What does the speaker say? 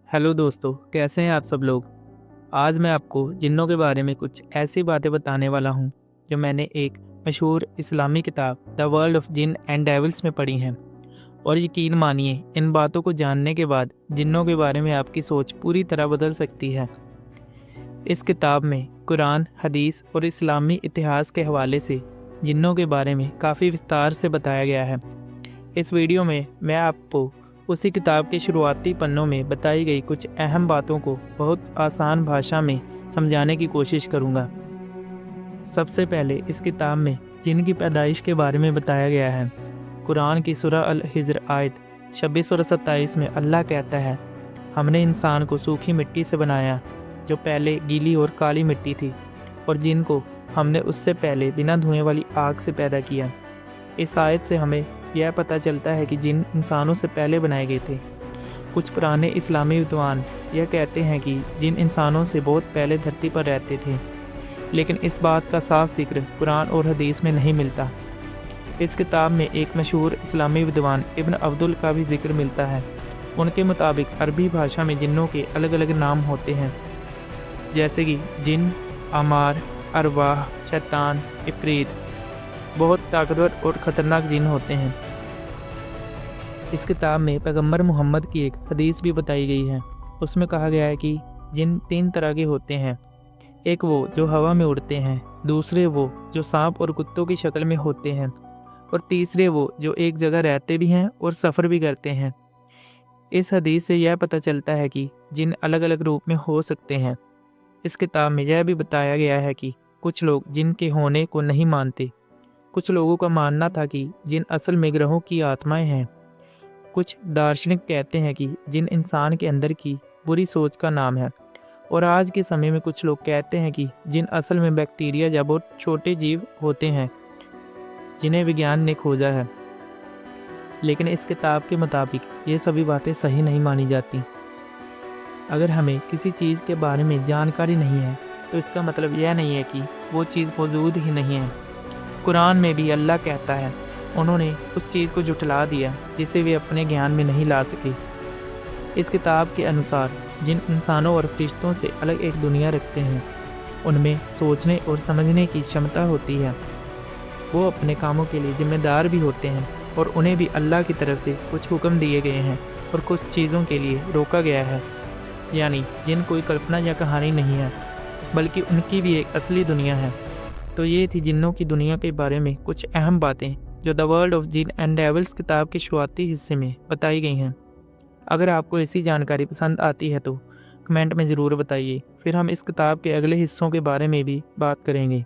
Hello दोस्तों, कैसे हैं आप सब लोग। आज मैं आपको जिन्नों के बारे में कुछ ऐसी बातें बताने वाला हूं जो मैंने एक मशहूर इस्लामी किताब the world of jinn and devils में पढ़ी हैं। और यकीन मानिए, इन बातों को जानने के बाद जिन्नों के बारे में आपकी सोच पूरी तरह बदल सकती है। इस किताब में कुरान, हदीस और इस्लामी इतिहास के हवाले से जिन्नों के बारे में काफ़ी विस्तार से बताया गया है। इस वीडियो में मैं आपको उसी किताब के शुरुआती पन्नों में बताई गई कुछ अहम बातों को बहुत आसान भाषा में समझाने की कोशिश करूंगा। सबसे पहले इस किताब में जिन की पैदाइश के बारे में बताया गया है। कुरान की सूरह अल हिज्र आयत 26 और 27 में अल्लाह कहता है, हमने इंसान को सूखी मिट्टी से बनाया जो पहले गीली और काली मिट्टी थी, और जिन को हमने उससे पहले बिना धुएं वाली आग से पैदा किया। इस आयत से हमें यह पता चलता है कि जिन इंसानों से पहले बनाए गए थे। कुछ पुराने इस्लामी विद्वान यह कहते हैं कि जिन इंसानों से बहुत पहले धरती पर रहते थे, लेकिन इस बात का साफ जिक्र कुरान और हदीस में नहीं मिलता। इस किताब में एक मशहूर इस्लामी विद्वान इब्न अब्दुल का भी जिक्र मिलता है। उनके मुताबिक अरबी भाषा में जिन्नों के अलग अलग नाम होते हैं, जैसे कि जिन, अमार, अरवाह, शैतान, इफरीत। बहुत ताकतवर और ख़तरनाक जिन होते हैं। इस किताब में पैगंबर मोहम्मद की एक हदीस भी बताई गई है। उसमें कहा गया है कि जिन 3 तरह के होते हैं। एक वो जो हवा में उड़ते हैं, दूसरे वो जो सांप और कुत्तों की शक्ल में होते हैं, और तीसरे वो जो एक जगह रहते भी हैं और सफ़र भी करते हैं। इस हदीस से यह पता चलता है कि जिन अलग अलग रूप में हो सकते हैं। इस किताब में यह भी बताया गया है कि कुछ लोग जिन के होने को नहीं मानते। कुछ लोगों का मानना था कि जिन असल में ग्रहों की आत्माएं हैं। कुछ दार्शनिक कहते हैं कि जिन इंसान के अंदर की बुरी सोच का नाम है। और आज के समय में कुछ लोग कहते हैं कि जिन असल में बैक्टीरिया या बहुत छोटे जीव होते हैं जिन्हें विज्ञान ने खोजा है। लेकिन इस किताब के मुताबिक ये सभी बातें सही नहीं मानी जाती। अगर हमें किसी चीज़ के बारे में जानकारी नहीं है तो इसका मतलब यह नहीं है कि वो चीज़ मौजूद ही नहीं है। कुरान में भी अल्लाह कहता है, उन्होंने उस चीज़ को जुटला दिया जिसे वे अपने ज्ञान में नहीं ला सके। इस किताब के अनुसार जिन इंसानों और फरिश्तों से अलग एक दुनिया रखते हैं, उनमें सोचने और समझने की क्षमता होती है। वो अपने कामों के लिए जिम्मेदार भी होते हैं, और उन्हें भी अल्लाह की तरफ से कुछ हुक्म दिए गए हैं और कुछ चीज़ों के लिए रोका गया है। यानी जिन कोई कल्पना या कहानी नहीं है, बल्कि उनकी भी एक असली दुनिया है। तो ये थी जिन्नों की दुनिया के बारे में कुछ अहम बातें जो the world of jinn and devils किताब के शुरुआती हिस्से में बताई गई हैं। अगर आपको ऐसी जानकारी पसंद आती है तो कमेंट में ज़रूर बताइए। फिर हम इस किताब के अगले हिस्सों के बारे में भी बात करेंगे।